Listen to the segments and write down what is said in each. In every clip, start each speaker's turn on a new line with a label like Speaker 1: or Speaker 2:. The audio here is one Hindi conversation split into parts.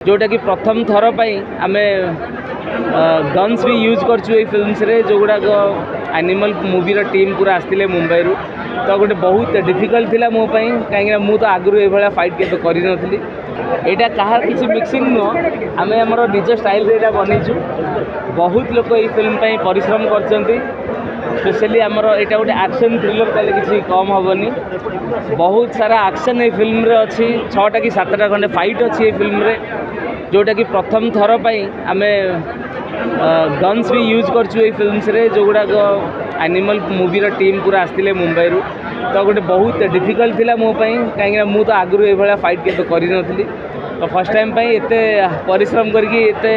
Speaker 1: जोटा कि प्रथम थर आम गन्स भी यूज करछु ए फिल्म्स रे जो गुड़ाक एनिमल मूवी टीम पूरा आसते मुंबई रु तो गोटे बहुत डिफिकल्ट थिला मो पई कहीं मु तो आगु ये फाइट के करी नथली एटा कहार किसी मिक्सिंग नुह आम आमर निज स्टाइल रे एटा बनईछु बहुत लोग ये फिल्म पई परिश्रम करचंती स्पेशली आमर एटा गोटे एक्शन थ्रिलर कहले किसी कम हेनी बहुत सारा एक्शन ये फिल्म रे अच्छी 6टा कि 7टा खंडे फाइट अच्छी ये फिल्म रे जोटा कि प्रथम थर आम गन्स भी यूज करछु ए फिल्म्स रे जो गुड़ाक एनिमल मूवी टीम पूरा आसते मुंबई रु तो गोटे बहुत डिफिकल्ट थिला मो पई कहीं मु तो आगु ये फाइट के करी नथली तो फर्स्ट टाइम एते परिश्रम करके एते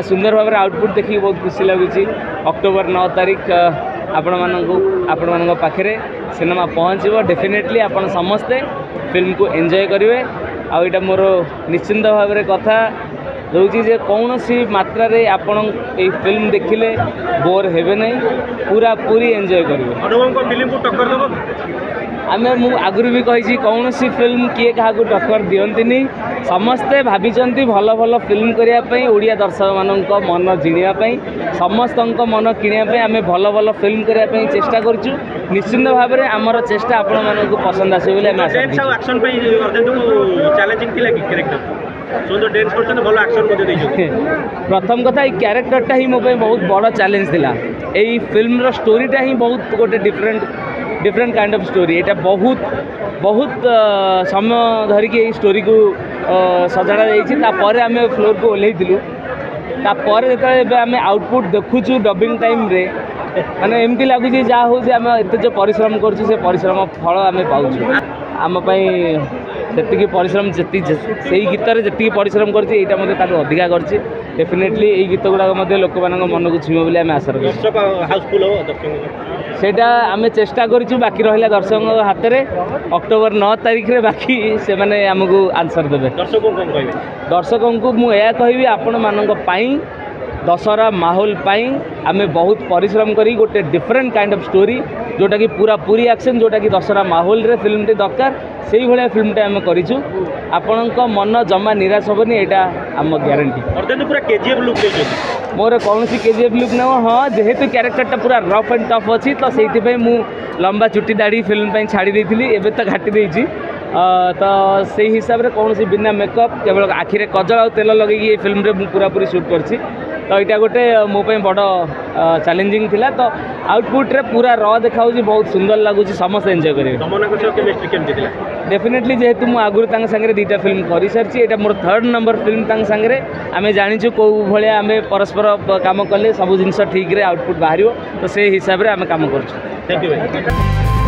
Speaker 1: सुंदर भाव आउटपुट देखिए बहुत खुशी लगुच अक्टोबर 9 तारीख आपण मान पाखे सिनेमा पहुँचो डेफिनेटली आपण समस्ते फिल्म को एंजॉय करेंगे आउ यहाँ मोर निश्चिंत भाव में कथा रोचे जे कौन सी मात्रा रे आपण ए फिल्म देखिले बोर हेबे नहीं पूरा पूरी एंजॉय करेंगे
Speaker 2: अनुपम को फिल्म को टक्कर देबो
Speaker 1: आम आगुरी भी कही कौन सी फिल्म किए क्या टक्कर दियंतिनी समस्ते भाभी भल भल फिल्म करने ओडिया दर्शक मान मन जिणवाई समस्त मन किणापी आम भल भल फिल्म करने चेष्टा करूँ निश्चिंत भाव में आमर चेष्टा आपण मानक पसंद आस प्रथम कथा ये क्यारेक्टरटा ही मो बहुत बड़ चैलेंज थिला यही फिल्म स्टोरीटा ही बहुत गोटे डिफरेंट काइंड ऑफ स्टोरी यहाँ बहुत समय धरिकी स्टोरी को सजाड़ा जापर आम फ्लोर को ओल्लू तापर जो आम आउटपुट देखुचु डबिंग टाइम रे माने एमती लगुच जहाँ हूँ आम एत जो परिश्रम करुँ से परिश्रम फल आम पाऊँ आम जी परिश्रम से गीत जी परिश्रम करता मतलब अधिका कर डेफिनेटली ये गीत गुड़ाक लोक मन को छुईब बोली आम आशा सेटा आम चेष्टा करूँ बाकी रहा दर्शक हाथ में अक्टोबर 9 तारीख रे बाकी से माने आमको आंसर देवे दर्शकों को मुझे कहि आपण मानक दशहरा माहौल पाई आम बहुत परिश्रम करी गोटे डिफरेंट काइंड ऑफ स्टोरी जोटा कि पूरा पूरी एक्शन जोटा कि दशहरा माहौल रे फिल्म टे दरकार से ही भाया फिल्मटा आम करूँ आपण मन जमा निराश हेनी यहाँ आम ग्यारंटी
Speaker 2: पूरा केजीएफ लुक
Speaker 1: मोर कौन सी केजीएफ लुक न हाँ जेहेतु क्यारेक्टरटा पूरा रफ एंड टफ अच्छी तो से मु लंबा चुटी दाढ़ी फिल्म छाड़ी देती एवं तो घाटी देती तो से हिसाब से कौन सी बिना मेकअप केवल आखिरे कजल और तेल लगे ये फिल्म रे पूरा पूरी शूट करछि तो यहाँ गोटे मो बड़ चैलेंजिंग थिला तो आउटपुट रे पूरा र देखा बहुत सुंदर लगुच समस्त एंजॉय करेंगे डेफिनेटली जेहेतु मुझे आगुरी सांगे 2टा फिल्म कर सारी यहाँ मोर 3rd नंबर फिल्म सांगे आम जाचु कौ भाया आम परस्पर काम कले सब जिन ठीक रे आउटपुट बाहर तो से हिसाब से आम कम कर।